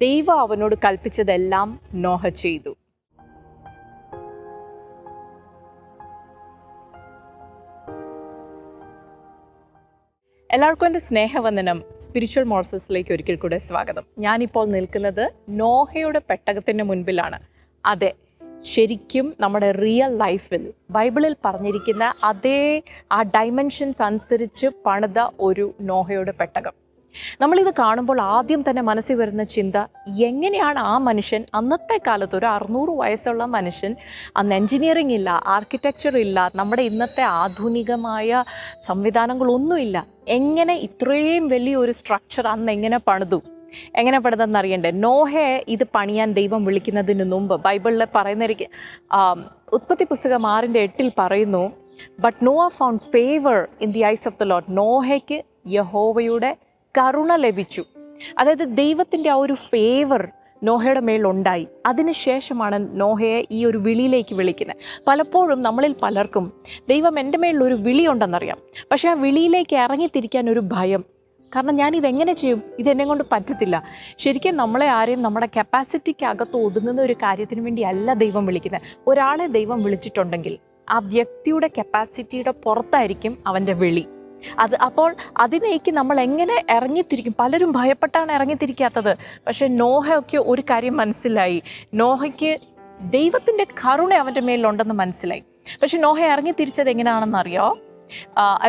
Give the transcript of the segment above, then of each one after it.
ദൈവം അവനോട് കൽപ്പിച്ചതെല്ലാം നോഹ ചെയ്തു. എല്ലാവർക്കും എൻ്റെ സ്നേഹവന്ദനം. സ്പിരിച്വൽ മോർസസിലേക്ക് ഒരിക്കൽ കൂടെ സ്വാഗതം. ഞാനിപ്പോൾ നിൽക്കുന്നത് നോഹയുടെ പെട്ടകത്തിൻ്റെ മുൻപിലാണ്. അതെ, ശരിക്കും നമ്മുടെ റിയൽ ലൈഫിൽ ബൈബിളിൽ പറഞ്ഞിരിക്കുന്ന അതേ ആ ഡൈമെൻഷൻസ് അനുസരിച്ച് പണിത ഒരു നോഹയുടെ പെട്ടകം. നമ്മളിത് കാണുമ്പോൾ ആദ്യം തന്നെ മനസ്സിൽ വരുന്ന ചിന്ത, എങ്ങനെയാണ് ആ മനുഷ്യൻ, അന്നത്തെ കാലത്ത് ഒരു 600 വയസ്സുള്ള മനുഷ്യൻ, അന്ന് എൻജിനീയറിംഗ് ഇല്ല, ആർക്കിടെക്ചർ ഇല്ല, നമ്മുടെ ഇന്നത്തെ ആധുനികമായ സംവിധാനങ്ങളൊന്നുമില്ല, എങ്ങനെ ഇത്രയും വലിയൊരു സ്ട്രക്ചർ അന്ന് എങ്ങനെ പണിതെന്ന് അറിയണ്ടേ? നോഹയെ ഇത് പണിയാൻ ദൈവം വിളിക്കുന്നതിന് മുമ്പ് ബൈബിളിൽ പറയുന്ന ഉൽപ്പത്തി പുസ്തകം 6:8 പറയുന്നു, but Noah found favour in the eyes of the Lord. നോഹയ്ക്ക് യഹോവയുടെ കരുണ ലഭിച്ചു. അതായത് ദൈവത്തിൻ്റെ ആ ഒരു ഫേവർ നോഹയുടെ മേലുണ്ടായി. അതിനുശേഷമാണ് നോഹയെ ഈ ഒരു വിളിയിലേക്ക് വിളിക്കുന്നത്. പലപ്പോഴും നമ്മളിൽ പലർക്കും ദൈവം എൻ്റെ മേളിലൊരു വിളിയുണ്ടെന്നറിയാം, പക്ഷേ ആ വിളിയിലേക്ക് ഇറങ്ങിത്തിരിക്കാൻ ഒരു ഭയം. കാരണം ഞാനിതെങ്ങനെ ചെയ്യും, ഇതെന്നെ കൊണ്ട് പറ്റത്തില്ല. ശരിക്കും നമ്മളെ ആരെയും നമ്മുടെ കപ്പാസിറ്റിക്ക് അകത്ത് ഒതുങ്ങുന്ന ഒരു കാര്യത്തിന് വേണ്ടി അല്ല ദൈവം വിളിക്കുന്നത്. ഒരാളെ ദൈവം വിളിച്ചിട്ടുണ്ടെങ്കിൽ ആ വ്യക്തിയുടെ കപ്പാസിറ്റിയുടെ പുറത്തായിരിക്കും അവൻ്റെ വിളി. അപ്പോൾ അതിലേക്ക് നമ്മൾ എങ്ങനെ ഇറങ്ങിത്തിരിക്കും? പലരും ഭയപ്പെട്ടാണ് ഇറങ്ങിത്തിരിക്കാത്തത്. പക്ഷെ നോഹയ്ക്ക് ഒരു കാര്യം മനസ്സിലായി, നോഹയ്ക്ക് ദൈവത്തിൻ്റെ കരുണ അവൻ്റെ മേലുണ്ടെന്ന് മനസ്സിലായി. പക്ഷെ നോഹ ഇറങ്ങിത്തിരിച്ചത് എങ്ങനെയാണെന്നറിയോ?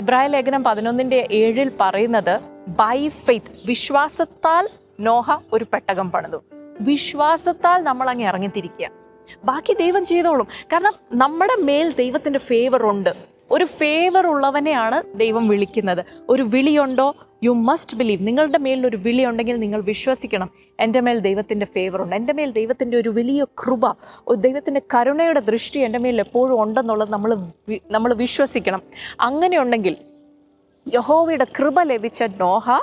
എബ്രായ ലേഖനം 11:7 പറയുന്നത്, ബൈ ഫെയ്ത്ത്, വിശ്വാസത്താൽ നോഹ ഒരു പെട്ടകം പണിതു. വിശ്വാസത്താൽ നമ്മൾ അങ്ങ് ഇറങ്ങിത്തിരിക്കുക, ബാക്കി ദൈവം ചെയ്തോളും. കാരണം നമ്മുടെ മേൽ ദൈവത്തിൻ്റെ ഫേവർ ഉണ്ട്. ഒരു ഫേവർ ഉള്ളവനെയാണ് ദൈവം വിളിക്കുന്നത്. ഒരു വിളിയുണ്ടോ? You must believe. നിങ്ങളുടെ മേലിലൊരു വിളി ഉണ്ടെങ്കിൽ നിങ്ങൾ വിശ്വസിക്കണം, എൻ്റെ മേൽ ദൈവത്തിൻ്റെ ഫേവറുണ്ട്, എൻ്റെ മേൽ ദൈവത്തിൻ്റെ ഒരു വലിയ കൃപ, ഒരു ദൈവത്തിൻ്റെ കരുണയുടെ ദൃഷ്ടി എൻ്റെ മേൽ എപ്പോഴും ഉണ്ടെന്നുള്ളത് നമ്മൾ വിശ്വസിക്കണം. അങ്ങനെയുണ്ടെങ്കിൽ യഹോവയുടെ കൃപ ലഭിച്ച നോഹ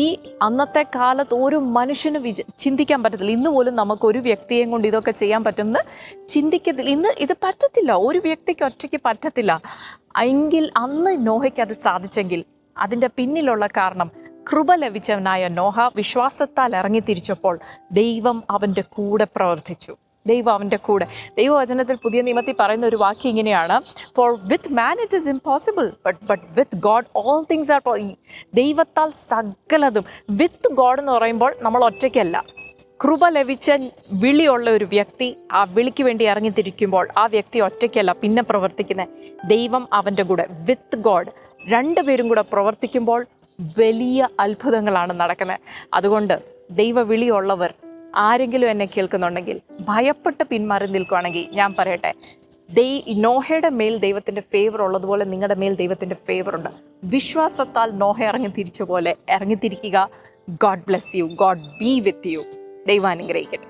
ഈ അന്നത്തെ കാലത്ത് ഒരു മനുഷ്യന് ചിന്തിക്കാൻ പറ്റത്തില്ല. ഇന്ന് പോലും നമുക്കൊരു വ്യക്തിയെയും കൊണ്ട് ഇതൊക്കെ ചെയ്യാൻ പറ്റുമെന്ന് ചിന്തിക്കത്തില്ല. ഇന്ന് ഇത് പറ്റത്തില്ല, ഒരു വ്യക്തിക്ക് ഒറ്റയ്ക്ക് പറ്റത്തില്ല. എങ്കിൽ അന്ന് നോഹയ്ക്ക് അത് സാധിച്ചെങ്കിൽ അതിൻ്റെ പിന്നിലുള്ള കാരണം, കൃപ ലഭിച്ചവനായ നോഹ വിശ്വാസത്താൽ ഇറങ്ങിത്തിരിച്ചപ്പോൾ ദൈവം അവൻ്റെ കൂടെ പ്രവർത്തിച്ചു. ദൈവം അവൻ്റെ കൂടെ. ദൈവവചനത്തിൽ പുതിയ നിയമത്തിൽ പറയുന്ന ഒരു വാക്യം ഇങ്ങനെയാണ്, for with man it is impossible, but with God all things are possible. ദൈവത്താൽ സകലതും. വിത്ത് ഗോഡ് എന്ന് പറയുമ്പോൾ നമ്മൾ ഒറ്റയ്ക്കല്ല. കൃപ ലഭിച്ച വിളിയുള്ള ഒരു വ്യക്തി ആ വിളിക്ക് വേണ്ടി ഇറങ്ങിത്തിരിക്കുമ്പോൾ ആ വ്യക്തി ഒറ്റയ്ക്കല്ല പിന്നെ പ്രവർത്തിക്കുന്നത്, ദൈവം അവൻ്റെ കൂടെ. വിത്ത് ഗോഡ്, രണ്ടുപേരും കൂടെ പ്രവർത്തിക്കുമ്പോൾ വലിയ അത്ഭുതങ്ങളാണ് നടക്കുന്നത്. അതുകൊണ്ട് ദൈവവിളിയുള്ളവർ ആരെങ്കിലും എന്നെ കേൾക്കുന്നുണ്ടെങ്കിൽ ഭയപ്പെട്ട് പിന്മാറി നിൽക്കുകയാണെങ്കിൽ ഞാൻ പറയട്ടെ, നോഹയുടെ മേൽ ദൈവത്തിൻ്റെ ഫേവർ ഉള്ളതുപോലെ നിങ്ങളുടെ മേൽ ദൈവത്തിൻ്റെ ഫേവർ ഉണ്ട്. വിശ്വാസത്താൽ നോഹ ഇറങ്ങിത്തിരിച്ച പോലെ ഇറങ്ങിത്തിരിക്കുക. God bless you. God be with you. ദൈവം അനുഗ്രഹിക്കട്ടെ.